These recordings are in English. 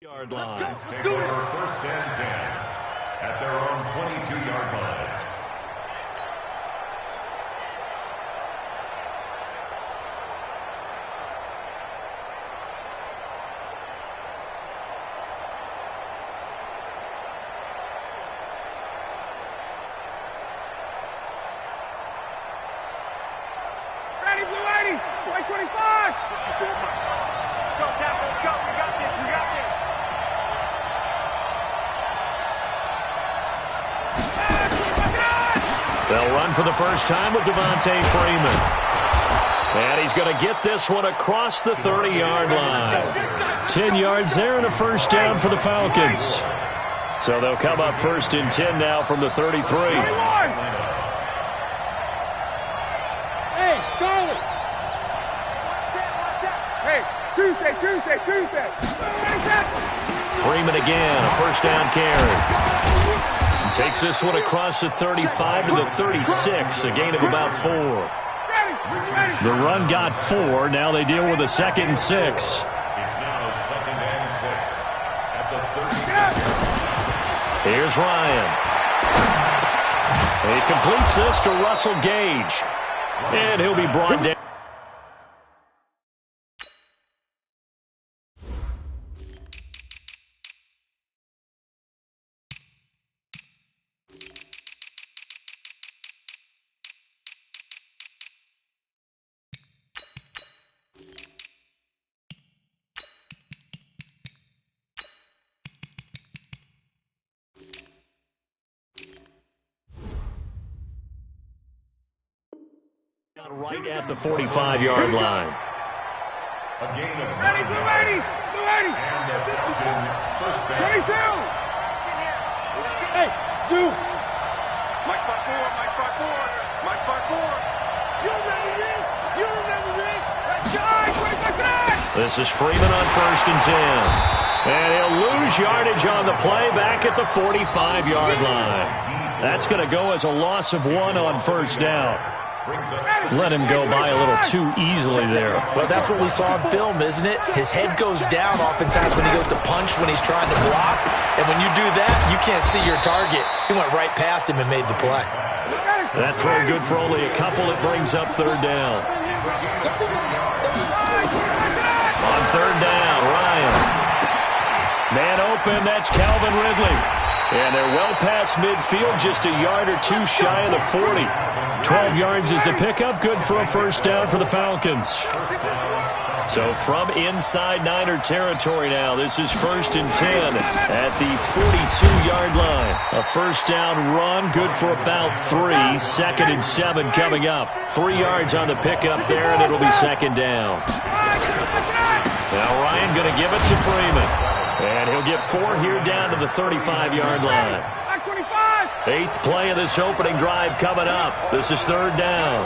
Yard line. Take over first and 10 at their own 22-yard line. Ready, blue 80, white 25. Go, Tackle, let's go. We got this, we got this. They'll run for the first time with Devontae Freeman. And he's going to get this one across the 30-yard line. 10 yards there and a first down for the Falcons. So they'll come up first and 10 now from the 33. Hey, Charlie. Hey, Tuesday. Freeman again, a first down carry. Takes this one across the 35 to the 36, a gain of about 4. The run got 4. Now they deal with a 2nd and 6. It's now 2nd and 6 at the 36. Here's Ryan. He completes this to Russell Gage. And he'll be brought down. Right at the 45-yard line. A gain of Ready, blue 80. And a first down. 22. Hey, Zoo. Mike 5-4. You remember me. That's right. This is Freeman on first and 10. And he'll lose yardage on the play back at the 45-yard line. That's going to go as a loss of 1 on first down. Let him go by a little too easily there. Well, that's what we saw in film, isn't it? His head goes down oftentimes when he goes to punch, when he's trying to block. And when you do that, you can't see your target. He went right past him and made the play. That throw good for only a couple. It brings up third down. On third down, Ryan. Man open, that's Calvin Ridley. And they're well past midfield, just a yard or two shy of the 40. 12 yards is the pickup, good for a first down for the Falcons. So from inside Niner territory now, this is first and 10 at the 42-yard line. A first down run, good for about 3. 2nd and 7 coming up. 3 yards on the pickup there, and it'll be second down. Now Ryan going to give it to Freeman. And he'll get 4 here down to the 35-yard line. 8th play of this opening drive coming up. This is third down.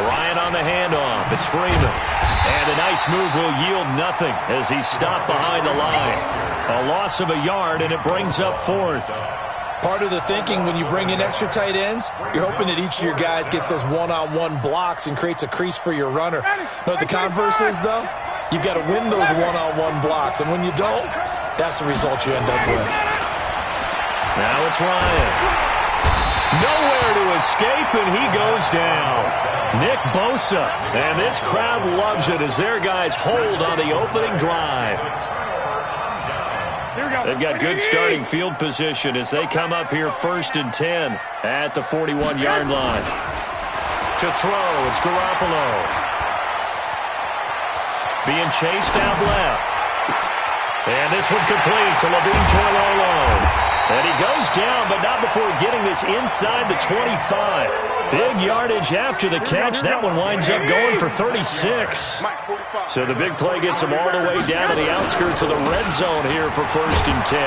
Ryan on the handoff. It's Freeman. And a nice move will yield nothing as he's stopped behind the line. A loss of a yard, and it brings up 4th. Part of the thinking when you bring in extra tight ends, you're hoping that each of your guys gets those one-on-one blocks and creates a crease for your runner. Know what the converse is, though? You've got to win those one-on-one blocks, and when you don't, that's the result you end up with. Now it's Ryan. Nowhere to escape, and he goes down. Nick Bosa. And this crowd loves it as their guys hold on the opening drive. They've got good starting field position as they come up here first and 10 at the 41-yard line. To throw, it's Garoppolo. Being chased out left. And this one complete to Levine Toilolo. And he goes down, but not before getting this inside the 25. Big yardage after the catch. That one winds up going for 36. So the big play gets him all the way down to the outskirts of the red zone here for first and 10.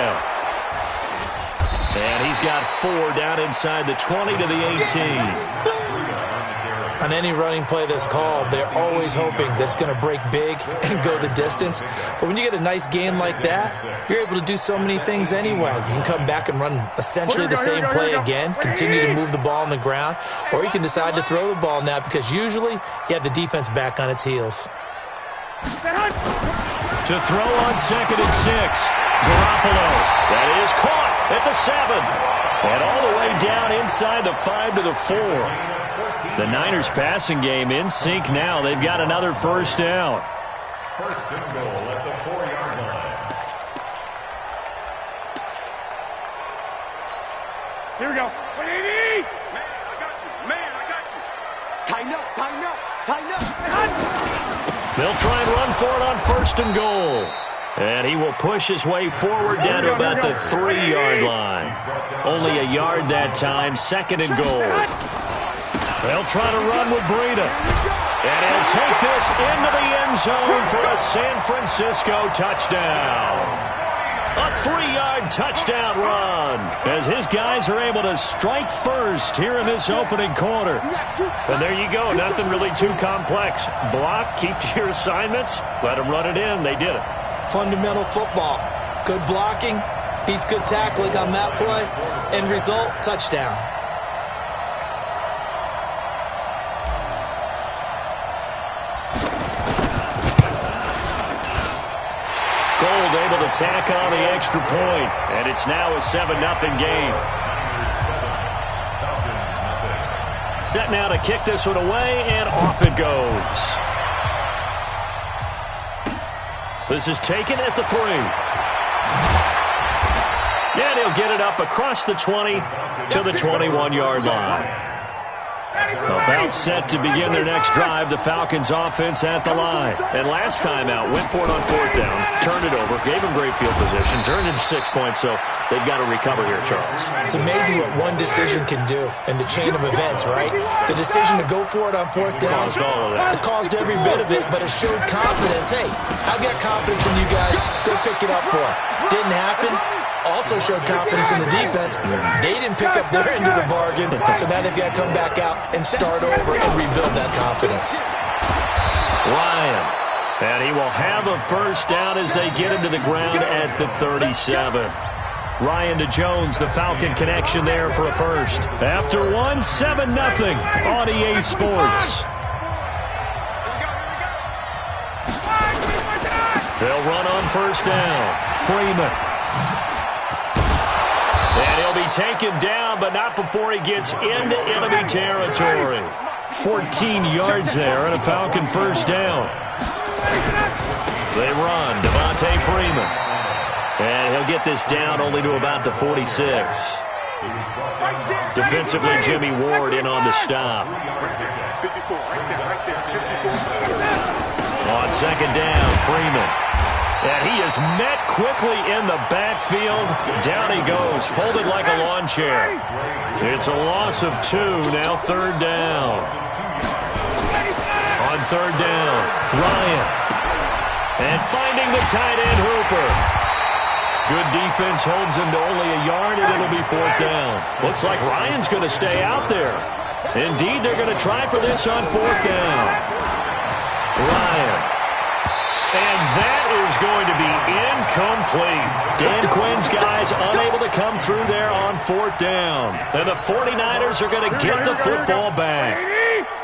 And he's got 4 down inside the 20 to the 18. On any running play that's called, they're always hoping that it's going to break big and go the distance. But when you get a nice game like that, you're able to do so many things anyway. You can come back and run essentially the same play again, continue to move the ball on the ground, or you can decide to throw the ball now because usually you have the defense back on its heels. To throw on 2nd and 6. Garoppolo. That is caught at the 7. And all the way down inside the 5 to the 4. The Niners passing game in sync now. They've got another first down. First and goal at the 4-yard line. Here we go. 180. Man, I got you. Man, I got you. Tighten up, tighten up, tighten up. They'll try and run for it on 1st and goal. And he will push his way forward down to about the 3-yard line. Only a yard that time, 2nd and goal. They'll try to run with Breida. And he'll take this into the end zone for a San Francisco touchdown. A 3-yard touchdown run as his guys are able to strike first here in this opening quarter. And there you go. Nothing really too complex. Block, keep to your assignments, let them run it in. They did it. Fundamental football. Good blocking beats good tackling on that play. End result, touchdown. Gold able to tack on the extra point, and it's now a 7-0 game. Set now to kick this one away, and off it goes. This is taken at the 3. And he'll get it up across the 20 to the 21-yard line. About set to begin their next drive, the Falcons offense at the line. And last time out, went for it on 4th down, turned it over, gave them great field position, turned into 6 points, so they've got to recover here, Charles. It's amazing what one decision can do in the chain of events, right? The decision to go for it on 4th down. Caused all of that. It caused every bit of it, but it showed confidence. Hey, I've got confidence in you guys. Go pick it up for them. Didn't happen. Also showed confidence in the defense. They didn't pick up their end of the bargain, so now they've got to come back out and start over and rebuild that confidence. Ryan. And he will have a first down as they get him to the ground at the 37. Ryan to Jones, the Falcon connection there for a first. After 7-0 on EA Sports. They'll run on first down. Freeman. And he'll be taken down, but not before he gets into enemy territory. 14 yards there and a Falcon first down. They run. Devontae Freeman. And he'll get this down only to about the 46. Defensively, Jimmy Ward in on the stop. On 2nd down, Freeman. And he is met quickly in the backfield. Down he goes, folded like a lawn chair. It's a loss of 2, now 3rd down. On 3rd down, Ryan. And finding the tight end, Hooper. Good defense holds him to only a yard, and it'll be 4th down. Looks like Ryan's going to stay out there. Indeed, they're going to try for this on 4th down. Ryan. And that is going to be incomplete. Dan Quinn's guys unable to come through there on 4th down. And the 49ers are going to get the football back.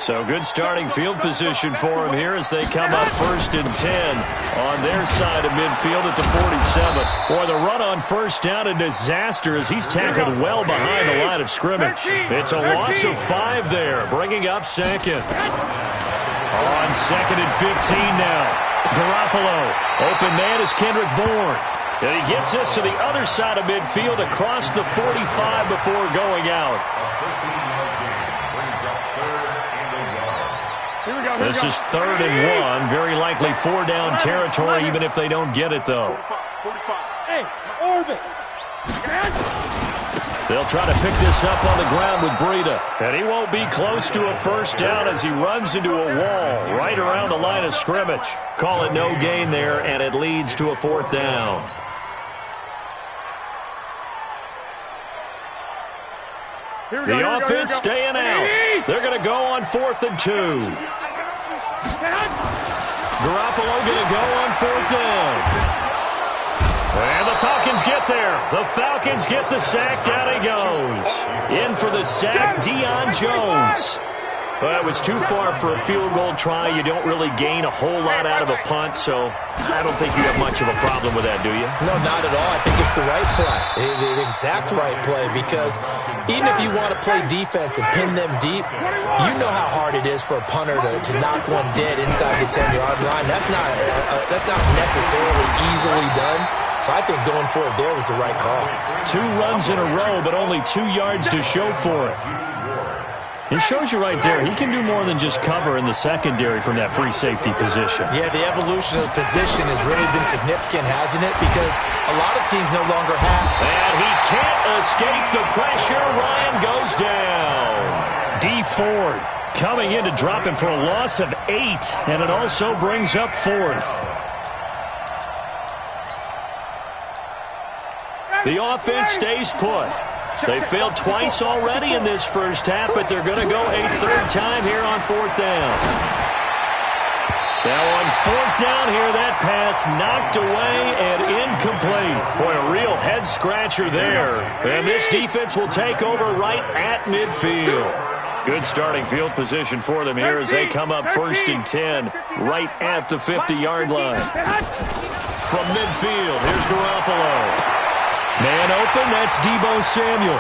So good starting field position for them here as they come up 1st and 10 on their side of midfield at the 47. Boy, the run on 1st down, a disaster as he's tackled well behind the line of scrimmage. It's a loss of 5 there, bringing up 2nd. On 2nd and 15 now. Garoppolo. Open man is Kendrick Bourne. And he gets this to the other side of midfield across the 45 before going out. This is 3rd and 1. Very likely 4-down territory, even if they don't get it, though. Hey, orbit. They'll try to pick this up on the ground with Breida. And he won't be close to a first down as he runs into a wall right around the line of scrimmage. Call it no gain there, and it leads to a 4th down. The offense staying out. They're going to go on 4th and 2. Garoppolo going to go on 4th down. And the Falcons get there. The Falcons get the sack. Down he goes. In for the sack, Deion Jones. Well, it was too far for a field goal try. You don't really gain a whole lot out of a punt, so I don't think you have much of a problem with that, do you? No, not at all. I think it's the right play, the exact right play, because even if you want to play defense and pin them deep, you know how hard it is for a punter to knock one dead inside the 10-yard line. That's not necessarily easily done. So I think going for it there was the right call. 2 runs in a row, but only 2 yards to show for it. It shows you right there, he can do more than just cover in the secondary from that free safety position. Yeah, the evolution of the position has really been significant, hasn't it? Because a lot of teams no longer have. And he can't escape the pressure. Ryan goes down. D. Ford coming in to drop him for a loss of 8, and it also brings up 4th. The offense stays put. They failed twice already in this first half, but they're going to go a 3rd time here on 4th down. Now on 4th down here, that pass knocked away and incomplete. Boy, a real head-scratcher there. And this defense will take over right at midfield. Good starting field position for them here as they come up 1st and 10, right at the 50-yard line. From midfield, here's Garoppolo. Man open, that's Deebo Samuel.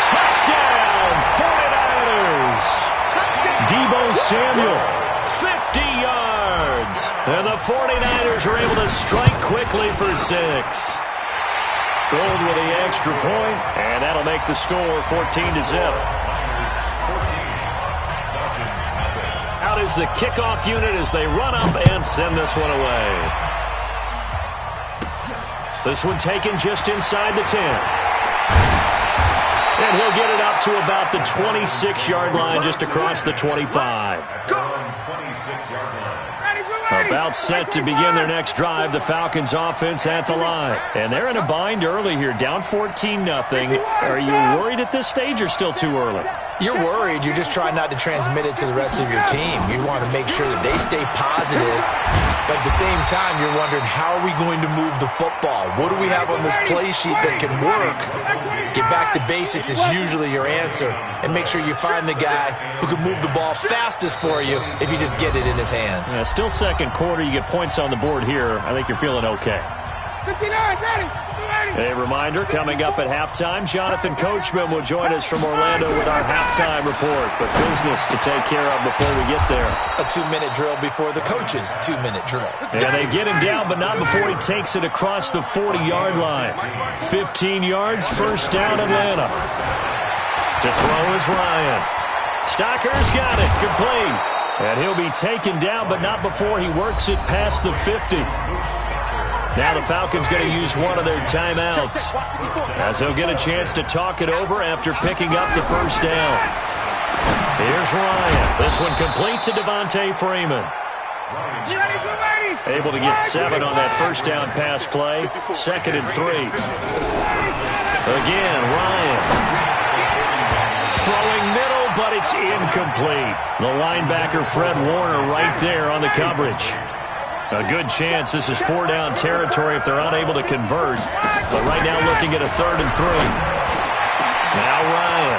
Touchdown, 49ers! Deebo Samuel, 50 yards. And the 49ers are able to strike quickly for 6. Gold with the extra point, and that'll make the score 14-0. Out is the kickoff unit as they run up and send this one away. This one taken just inside the 10. And he'll get it up to about the 26-yard line, just across the 25. About set to begin their next drive, the Falcons offense at the line. And they're in a bind early here, down 14-0. Are you worried at this stage or still too early? You're worried. You're just trying not to transmit it to the rest of your team. You want to make sure that they stay positive. But at the same time, you're wondering, how are we going to move the football? What do we have on this play sheet that can work? Get back to basics is usually your answer. And make sure you find the guy who can move the ball fastest for you if you just get it in his hands. Still second quarter. You get points on the board here. I think you're feeling okay. 59, ready. A reminder, coming up at halftime, Jonathan Coachman will join us from Orlando with our halftime report. But business to take care of before we get there. A 2-minute drill before the coach's 2-minute drill. And they get him down, but not before he takes it across the 40-yard line. 15 yards, 1st down, Atlanta. To throw is Ryan. Stocker's got it, complete. And he'll be taken down, but not before he works it past the 50. Now the Falcons going to use one of their timeouts, as they'll get a chance to talk it over after picking up the 1st down. Here's Ryan. This one complete to Devontae Freeman. Able to get 7 on that 1st down pass play. 2nd and 3. Again, Ryan. Throwing middle, but it's incomplete. The linebacker, Fred Warner, right there on the coverage. A good chance this is 4-down territory if they're unable to convert. But right now looking at a 3rd and 3. Now Ryan.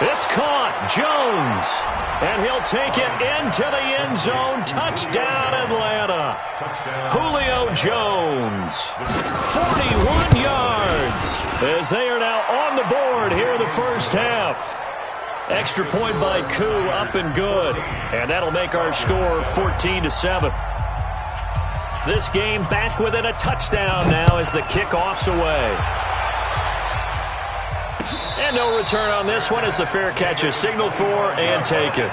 It's caught. Jones. And he'll take it into the end zone. Touchdown, Atlanta. Julio Jones. 41 yards. As they are now on the board here in the first half. Extra point by Koo, up and good. And that'll make our score 14-7. This game back within a touchdown now as the kickoff's away. And no return on this one as the fair catch is signaled for and taken.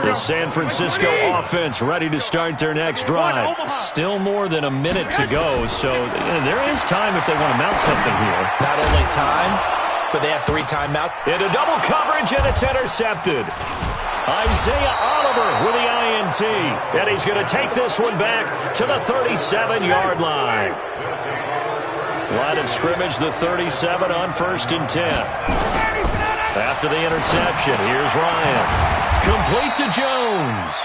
The San Francisco offense ready to start their next drive. Still more than a minute to go, so there is time if they want to mount something here. Not only time, but they have 3 timeouts. Into double coverage, and it's intercepted. Isaiah Oliver with the INT. And he's going to take this one back to the 37-yard line. Line of scrimmage, the 37 on 1st and 10. After the interception, here's Ryan. Complete to Jones.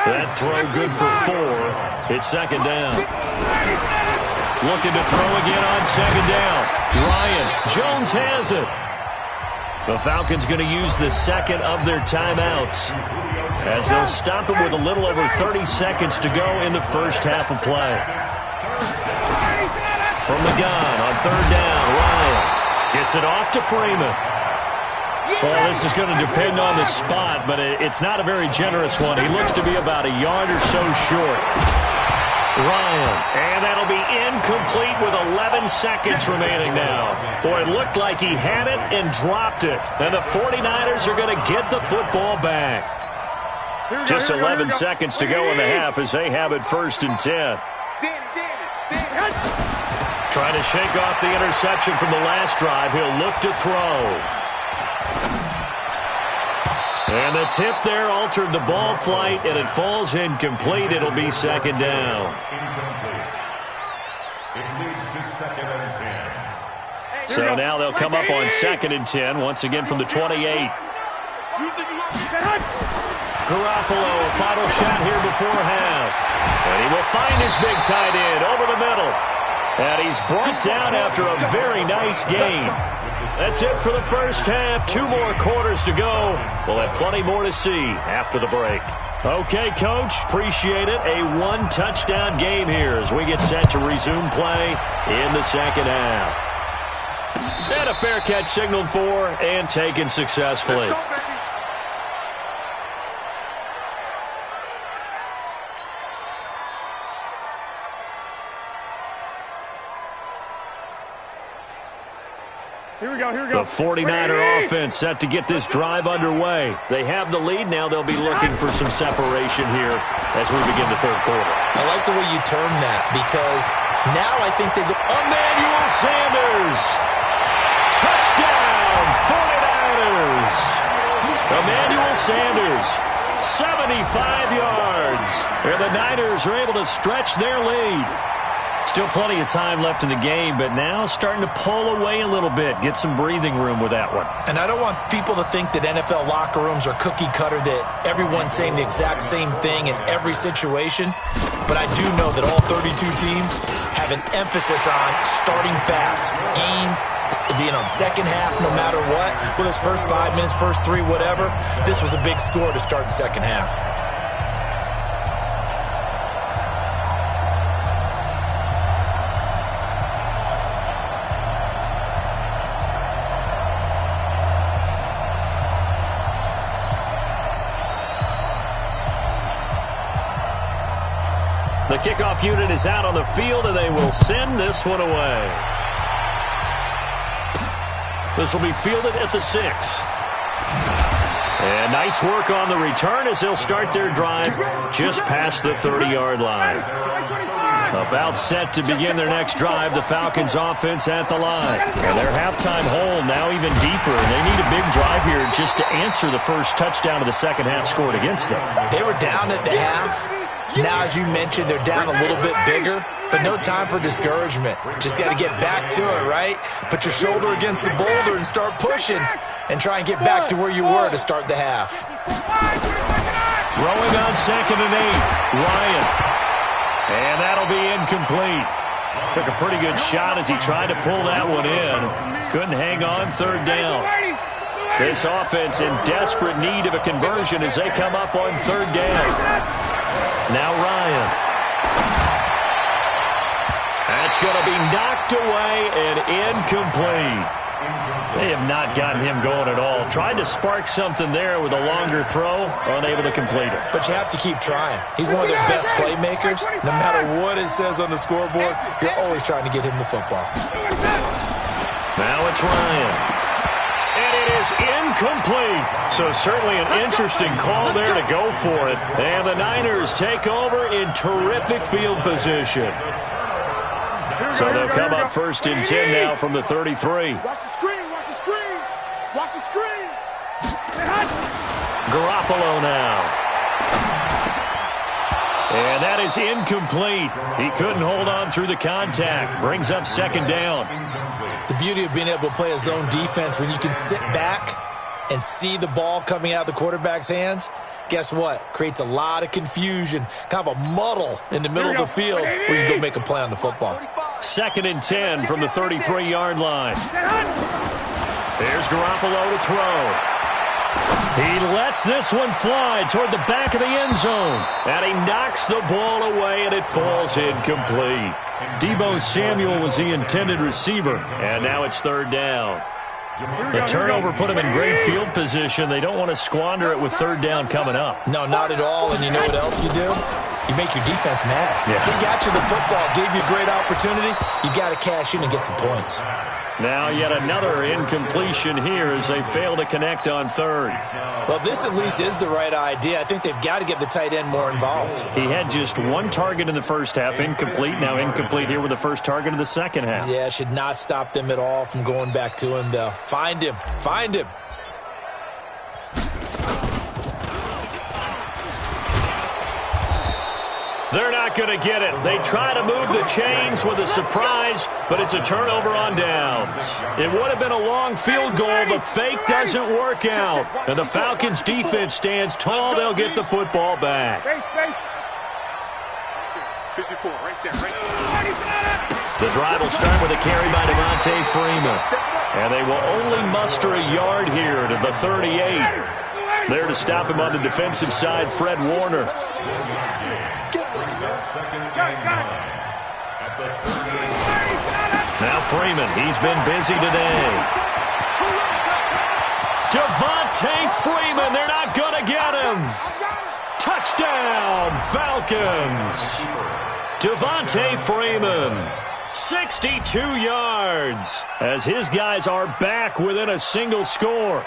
That throw good for 4. It's 2nd down. Looking to throw again on second down. Ryan. Jones has it. The Falcons going to use the second of their timeouts as they'll stop it with a little over 30 seconds to go in the first half of play. From the gun on third down, Ryan gets it off to Freeman. Well, this is going to depend on the spot, but it's not a very generous one. He looks to be about a yard or so short. Ryan, and that'll be incomplete with 11 seconds remaining now. Boy, it looked like he had it and dropped it. And the 49ers are going to get the football back. Just 11 seconds to go in the half as they have it first and 10. Trying to shake off the interception from the last drive. He'll look to throw. And the tip there altered the ball flight, and it falls incomplete. It'll be second down. Incomplete. It leads to second and 10. So now they'll come up on second and 10, once again from the 28. Garoppolo, a final shot here before half. And he will find his big tight end over the middle. And he's brought down after a very nice game. That's it for the first half. 2 more quarters to go. We'll have plenty more to see after the break. Okay, Coach, appreciate it. A 1-touchdown game here as we get set to resume play in the second half. And a fair catch signaled for and taken successfully. Here we go, here we go. The 49er offense set to get this drive underway. They have the lead. Now they'll be looking for some separation here as we begin the third quarter. I like the way you term that because now I think they go. Emmanuel Sanders. Touchdown, 49ers. Emmanuel Sanders, 75 yards. And the Niners are able to stretch their lead. Still plenty of time left in the game, but now starting to pull away a little bit. Get some breathing room with that one. And I don't want people to think that NFL locker rooms are cookie cutter, that everyone's saying the exact same thing in every situation. But I do know that all 32 teams have an emphasis on starting fast. Game, second half, no matter what. Whether it's first 5 minutes, first 3, whatever. This was a big score to start the second half. The kickoff unit is out on the field, and they will send this one away. This will be fielded at the 6. And nice work on the return as they'll start their drive just past the 30-yard line. About set to begin their next drive, the Falcons offense at the line. And their halftime hole now even deeper. They need a big drive here just to answer the first touchdown of the second half scored against them. They were down at the half. Now, as you mentioned, they're down a little bit bigger, but no time for discouragement. Just got to get back to it, right? Put your shoulder against the boulder and start pushing and try and get back to where you were to start the half. Throwing on second and 8, Ryan. And that'll be incomplete. Took a pretty good shot as he tried to pull that one in. Couldn't hang on third down. This offense in desperate need of a conversion as they come up on third down. Now Ryan. That's going to be knocked away and incomplete. They have not gotten him going at all. Tried to spark something there with a longer throw, unable to complete it. But you have to keep trying. He's one of their best playmakers. No matter what it says on the scoreboard, you're always trying to get him the football. Now it's Ryan. And it is incomplete. So certainly an interesting call there to go for it. And the Niners take over in terrific field position. So they'll come up first and 10 now from the 33. Watch the screen, watch the screen. Watch the screen. Garoppolo now. And that is incomplete. He couldn't hold on through the contact. Brings up second down. The beauty of being able to play a zone defense when you can sit back and see the ball coming out of the quarterback's hands, guess what? Creates a lot of confusion, kind of a muddle in the middle of the field where you go make a play on the football. 2nd and 10 from the 33-yard line. Here's Garoppolo to throw. He lets this one fly toward the back of the end zone. And he knocks the ball away, and it falls incomplete. Deebo Samuel was the intended receiver, and now it's 3rd down. The turnover put him in great field position. They don't want to squander it with 3rd down coming up. No, not at all. And you know what else you do? You make your defense mad. Yeah. They got you the football, gave you a great opportunity. You got to cash in and get some points. Now yet another incompletion here as they fail to connect on 3rd. Well, this at least is the right idea. I think they've got to get the tight end more involved. He had just 1 target in the first half, incomplete. Now incomplete here with the first target of the second half. Yeah, should not stop them at all from going back to him, though. Find him. Find him. They're not going to get it. They try to move the chains with a surprise, but it's a turnover on downs. It would have been a long field goal. The fake doesn't work out. And the Falcons' defense stands tall. They'll get the football back. 54, right there, right there. The drive will start with a carry by Devontae Freeman. And they will only muster a yard here to the 38. There to stop him on the defensive side, Fred Warner. Now Freeman, he's been busy today. Devontae Freeman, they're not going to get him. Touchdown, Falcons. Devontae Freeman, 62 yards, as his guys are back within a single score.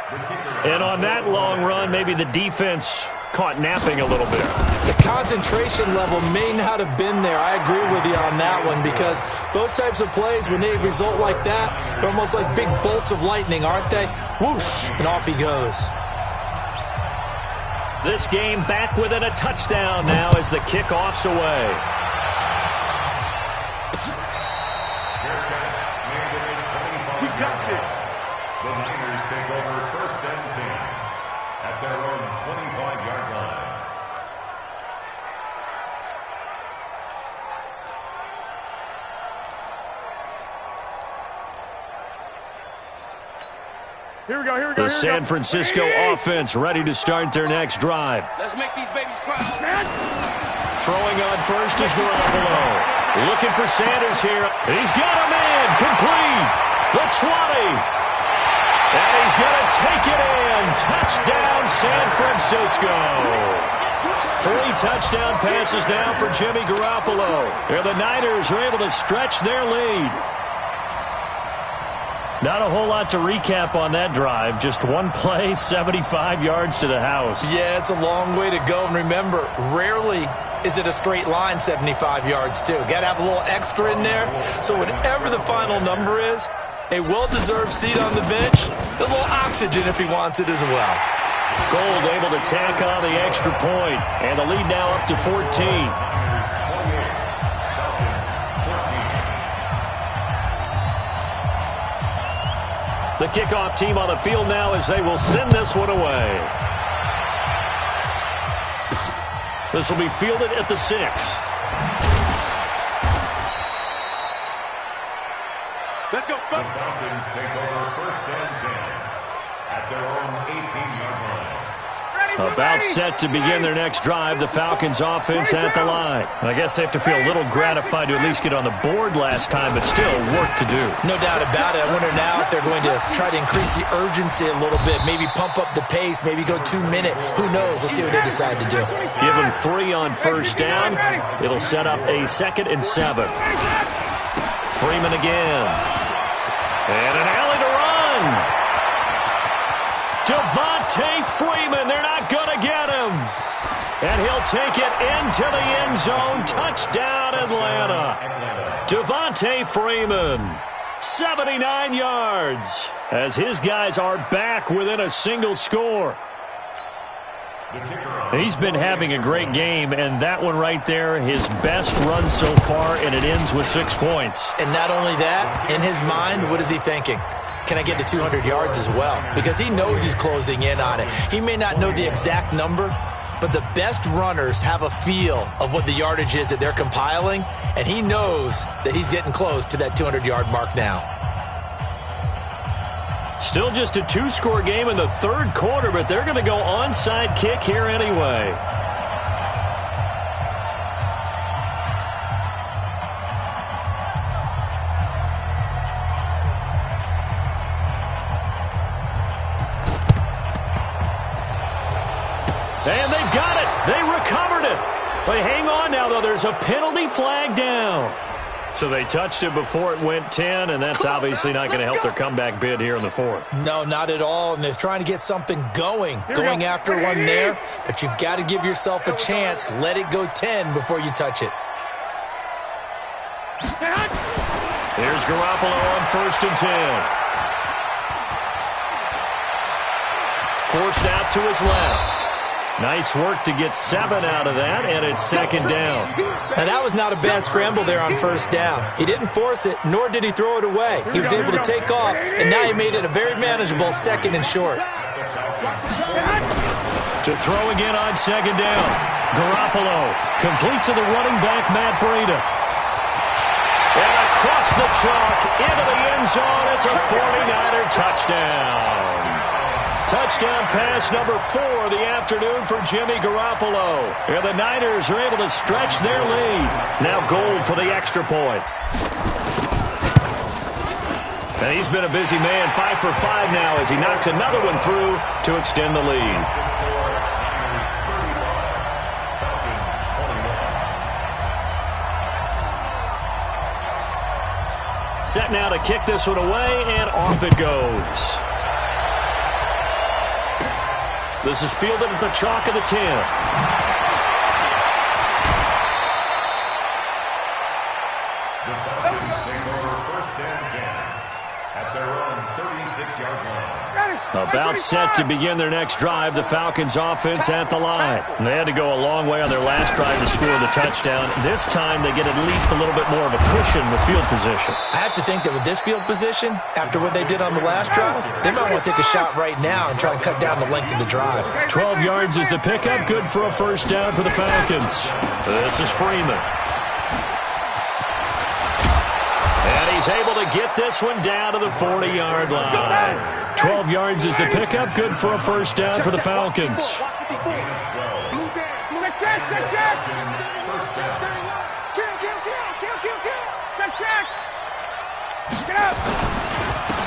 And on that long run, maybe the defense caught napping a little bit. The concentration level may not have been there. I agree with you on that one, because those types of plays, when they result like that, they're almost like big bolts of lightning, aren't they? Whoosh, and off he goes. This game back within a touchdown now as the kickoff's away. We got this. The Niners take over 1st and 10 at their own 25-yard line. Here we go. The San Francisco offense ready to start their next drive. Let's make these babies cry. Throwing on first is Garoppolo. Looking for Sanders here. He's got him in. Complete. The 20. And he's going to take it in. Touchdown, San Francisco. 3 touchdown passes now for Jimmy Garoppolo. And the Niners are able to stretch their lead. Not a whole lot to recap on that drive. Just one play, 75 yards to the house. Yeah, it's a long way to go. And remember, rarely is it a straight line 75 yards, too. Got to have a little extra in there. So whatever the final number is, a well-deserved seat on the bench, a little oxygen if he wants it as well. Gold able to tack on the extra point, and the lead now up to 14. The kickoff team on the field now as they will send this one away. This will be fielded at the 6. Let's go. The Falcons take over 1st and 10 at their own 18-yard line. About set to begin their next drive, the Falcons offense at the line. I guess they have to feel a little gratified to at least get on the board last time, but still work to do. No doubt about it. I wonder now if they're going to try to increase the urgency a little bit, maybe pump up the pace, maybe go 2-minute. Who knows? Let's see what they decide to do. Give them 3 on first down. It'll set up a 2nd and 7. Freeman again. And an alley to run. Devontae Freeman, they're not going to get him. And he'll take it into the end zone. Touchdown, Atlanta. Devontae Freeman, 79 yards, as his guys are back within a single score. He's been having a great game, and that one right there, his best run so far, and it ends with 6 points. And not only that, in his mind, what is he thinking? Can I get to 200 yards as well? Because he knows he's closing in on it. He may not know the exact number, but the best runners have a feel of what the yardage is that they're compiling, and he knows that he's getting close to that 200-yard mark now. Still just a two-score game in the third quarter, but they're going to go onside kick here anyway. And they've got it. They recovered it. They hang on now, though. There's a penalty flag down. So they touched it before it went 10, and that's obviously not going to help their comeback bid here in the fourth. No, not at all, and they're trying to get something going after one there, but you've got to give yourself a chance. Let it go 10 before you touch it. Here's Garoppolo on 1st and 10. Forced out to his left. Nice work to get 7 out of that, and it's 2nd down. Now, that was not a bad scramble there on 1st down. He didn't force it, nor did he throw it away. He was able to take off, and now he made it a very manageable 2nd and short. To throw again on 2nd down. Garoppolo complete to the running back, Matt Breida. And across the chalk, into the end zone, it's a 49er touchdown. Touchdown pass number 4 of the afternoon for Jimmy Garoppolo. And the Niners are able to stretch their lead. Now Gold for the extra point. And he's been a busy man, 5 for 5 now as he knocks another one through to extend the lead. Set now to kick this one away, and off it goes. This is fielded at the chalk of the 10. The Falcons take over 1st and 10 at their own 36-yard line. About set to begin their next drive, the Falcons offense at the line. They had to go a long way on their last drive to score the touchdown. This time they get at least a little bit more of a cushion with field position. I have to think that with this field position, after what they did on the last drive, they might want to take a shot right now and try and cut down the length of the drive. 12 yards is the pickup, good for a 1st down for the Falcons. This is Freeman. And he's able to get this one down to the 40-yard line. 12 yards is the pickup, good for a 1st down for the Falcons.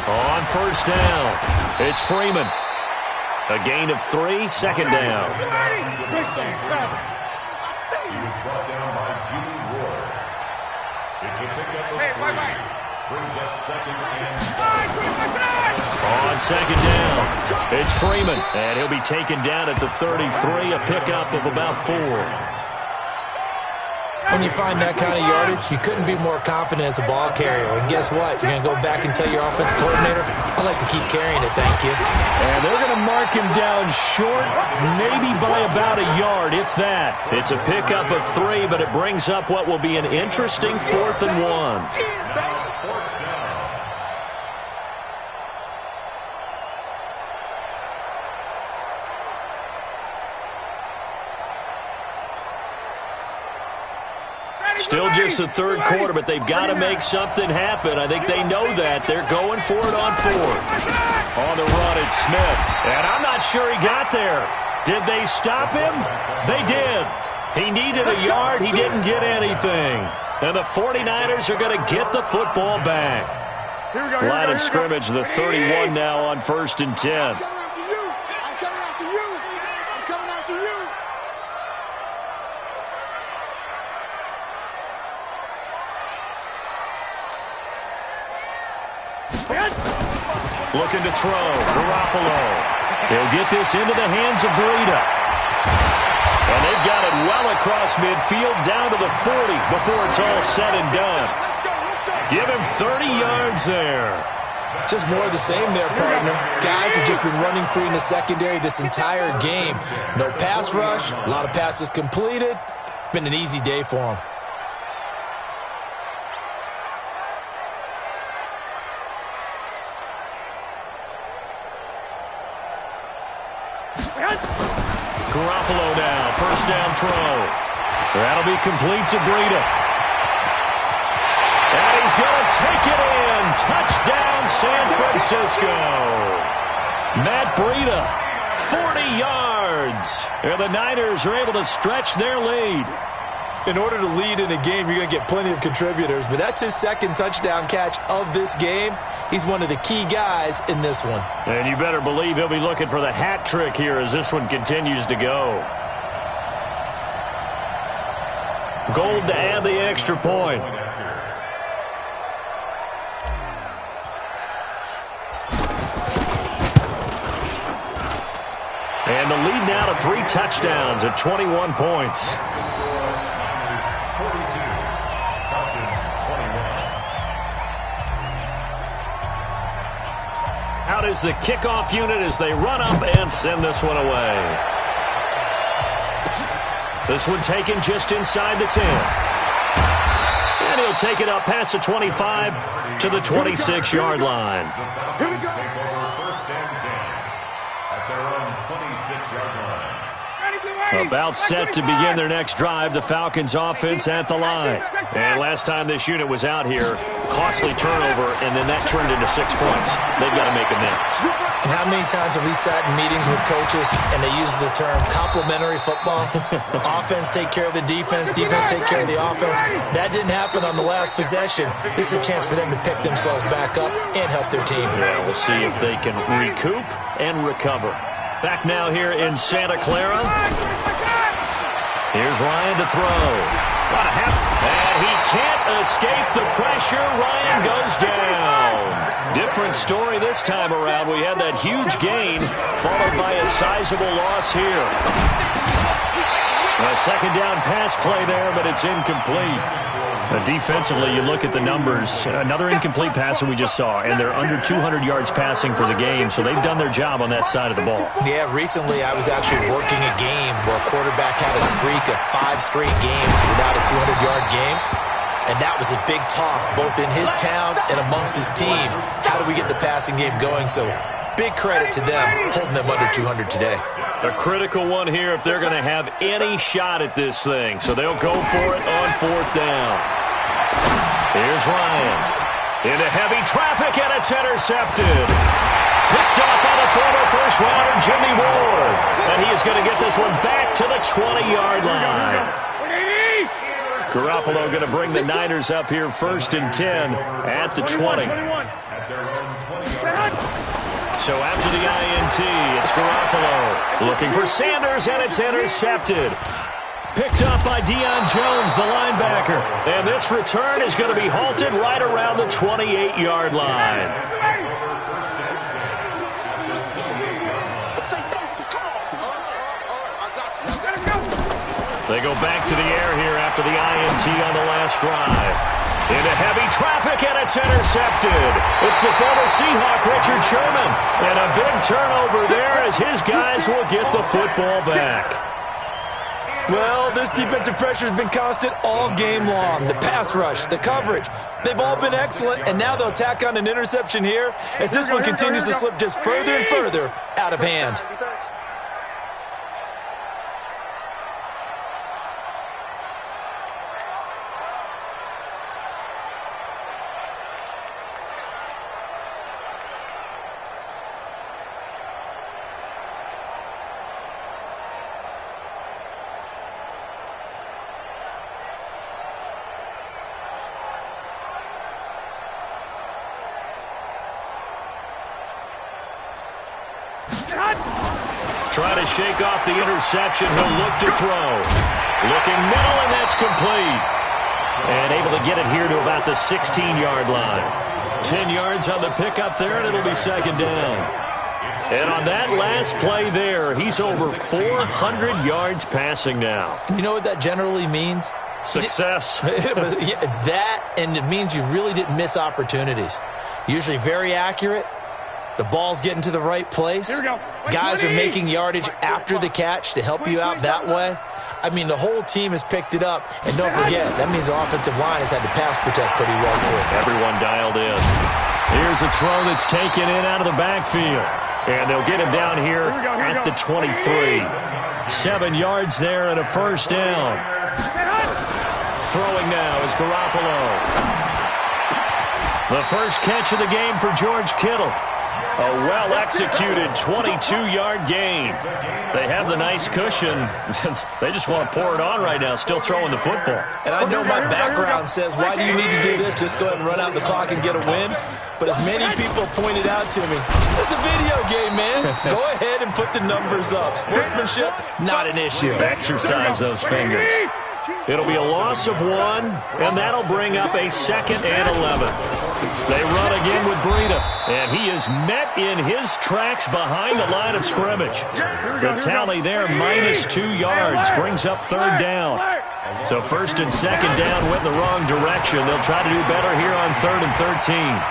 On 1st down, it's Freeman. A gain of 3, 2nd down. He was brought down by Jimmy Ward. It's a pickup of 3. Brings up 2nd and 7. On 2nd down, it's Freeman. And he'll be taken down at the 33, a pickup of about 4. When you find that kind of yardage, you couldn't be more confident as a ball carrier. And guess what? You're going to go back and tell your offensive coordinator, I'd like to keep carrying it, thank you. And they're going to mark him down short, maybe by about a yard, if that. It's a pickup of 3, but it brings up what will be an interesting 4th and 1. Still just the third quarter, but they've got to make something happen. I think they know that. They're going for it on 4th. On the run, it's Smith. And I'm not sure he got there. Did they stop him? They did. He needed a yard. He didn't get anything. And the 49ers are going to get the football back. Line of scrimmage, the 31 now on 1st and 10. Looking to throw. Garoppolo. He'll get this into the hands of Breida. And they've got it well across midfield down to the 40 before it's all said and done. Give him 30 yards there. Just more of the same there, partner. Guys have just been running free in the secondary this entire game. No pass rush, a lot of passes completed. Been an easy day for them. Garoppolo now, first down throw. That'll be complete to Breida. And he's going to take it in. Touchdown, San Francisco. Matt Breida, 40 yards. And the Niners are able to stretch their lead. In order to lead in a game, you're going to get plenty of contributors, but that's his second touchdown catch of this game. He's one of the key guys in this one. And you better believe he'll be looking for the hat trick here as this one continues to go. Gold to add the extra point. And the lead now to 3 touchdowns at 21 points. Out is the kickoff unit as they run up and send this one away. This one taken just inside the 10. And he'll take it up past the 25 to the 26-yard line. The Falcons take over first and 10 at their own 26-yard line. About set to begin their next drive, the Falcons offense at the line. And last time this unit was out here, costly turnover, and then that turned into 6 points. They've got to make amends. And how many times have we sat in meetings with coaches and they use the term complementary football? Offense take care of the defense, defense take care of the offense. That didn't happen on the last possession. This is a chance for them to pick themselves back up and help their team. Yeah, we'll see if they can recoup and recover. Back now here in Santa Clara. Here's Ryan to throw. And he can't escape the pressure. Ryan goes down. Different story this time around. We had that huge gain followed by a sizable loss here. A second down pass play there, but it's incomplete. Defensively, you look at the numbers. Another incomplete pass that we just saw, and they're under 200 yards passing for the game, so they've done their job on that side of the ball. Yeah, recently I was actually working a game where a quarterback had a streak of 5 straight games without a 200-yard game, and that was a big talk both in his town and amongst his team. How do we get the passing game going? So big credit to them holding them under 200 today. A critical one here if they're going to have any shot at this thing, so they'll go for it on 4th down. Here's Ryan. Into heavy traffic, and it's intercepted. Picked up by the former first-rounder Jimmy Ward. And he is going to get this one back to the 20-yard line. Garoppolo going to bring the Niners up here 1st and 10 at the 20. So after the INT, it's Garoppolo. Looking for Sanders, and it's intercepted. Picked up by Deion Jones, the linebacker. And this return is going to be halted right around the 28-yard line. They go back to the air here after the INT on the last drive. Into heavy traffic, and it's intercepted. It's the former Seahawk, Richard Sherman. And a big turnover there as his guys will get the football back. Well, this defensive pressure has been constant all game long. The pass rush, the coverage, they've all been excellent, and now they'll tack on an interception here as this one continues to slip just further and further out of hand. Try to shake off the interception. He'll look to throw. Looking middle, and that's complete. And able to get it here to about the 16-yard line. 10 yards on the pickup there, and it'll be 2nd down. And on that last play there, he's over 400 yards passing now. You know what that generally means? Success. That, and it means you really didn't miss opportunities. Usually very accurate. The ball's getting to the right place. Guys are making yardage after the catch to help you out that way. I mean, the whole team has picked it up. And don't forget, that means the offensive line has had to pass protect pretty well, too. Everyone dialed in. Here's a throw that's taken in out of the backfield. And they'll get him down here at the 23. 7 yards there and a first down. Throwing now is Garoppolo. The first catch of the game for George Kittle. A well-executed 22-yard gain. They have the nice cushion. They just want to pour it on right now, still throwing the football. And I know my background says, why do you need to do this? Just go ahead and run out the clock and get a win. But as many people pointed out to me, it's a video game, man. Go ahead and put the numbers up. Sportsmanship, not an issue. Exercise those fingers. It'll be a loss of 1, and that'll bring up a 2nd and 11. They run again with Breida, and he is met in his tracks behind the line of scrimmage. The tally there, -2 yards, brings up 3rd down. So 1st and 2nd down went in the wrong direction. They'll try to do better here on 3rd and 13.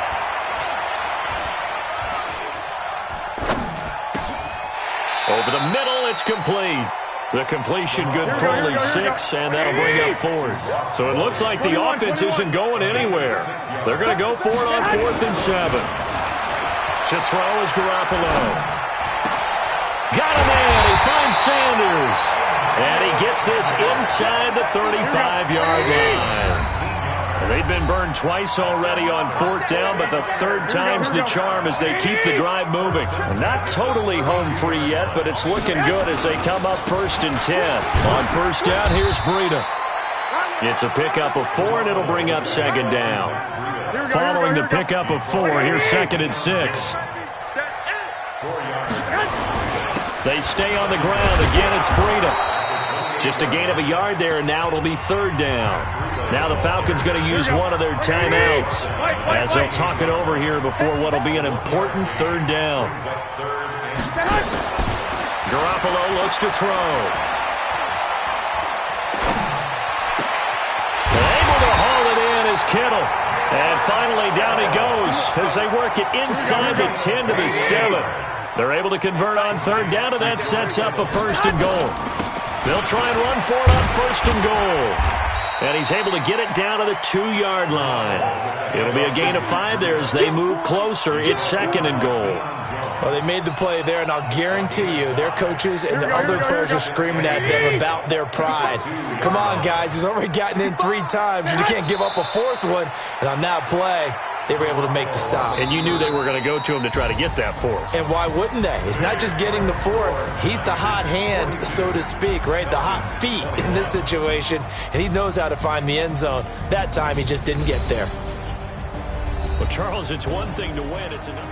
Over the middle, it's complete. The completion good for only 6, and that'll bring up 4th. So it looks like the offense isn't going anywhere. They're going to go for it on 4th and 7. To throw is Garoppolo. Got him in. He finds Sanders. And he gets this inside the 35-yard line. They've been burned twice already on 4th down, but the 3rd time's the charm as they keep the drive moving. Not totally home free yet, but it's looking good as they come up 1st and 10. On 1st down, here's Breida. It's a pickup of 4, and it'll bring up 2nd down. Following the pickup of 4, here's 2nd and 6. They stay on the ground. Again, it's Breida. Just a gain of a yard there, and now it'll be 3rd down. Now the Falcons going to use one of their timeouts as they'll talk it over here before what will be an important 3rd down. Garoppolo looks to throw. Able to haul it in is Kittle. And finally down he goes as they work it inside the 10 to the 7. They're able to convert on 3rd down, and that sets up a 1st and goal. They'll try and run for it on 1st and goal. And he's able to get it down to the 2-yard line. It'll be a gain of 5 there as they move closer. It's 2nd and goal. Well, they made the play there, and I'll guarantee you their coaches and the other players are screaming at them about their pride. Come on, guys. He's already gotten in 3 times. You can't give up a 4th one. And on that play, they were able to make the stop. And you knew they were going to go to him to try to get that 4th. And why wouldn't they? It's not just getting the 4th. He's the hot hand, so to speak, right? The hot feet in this situation. And he knows how to find the end zone. That time, he just didn't get there. Well, Charles, it's one thing to win. It's another.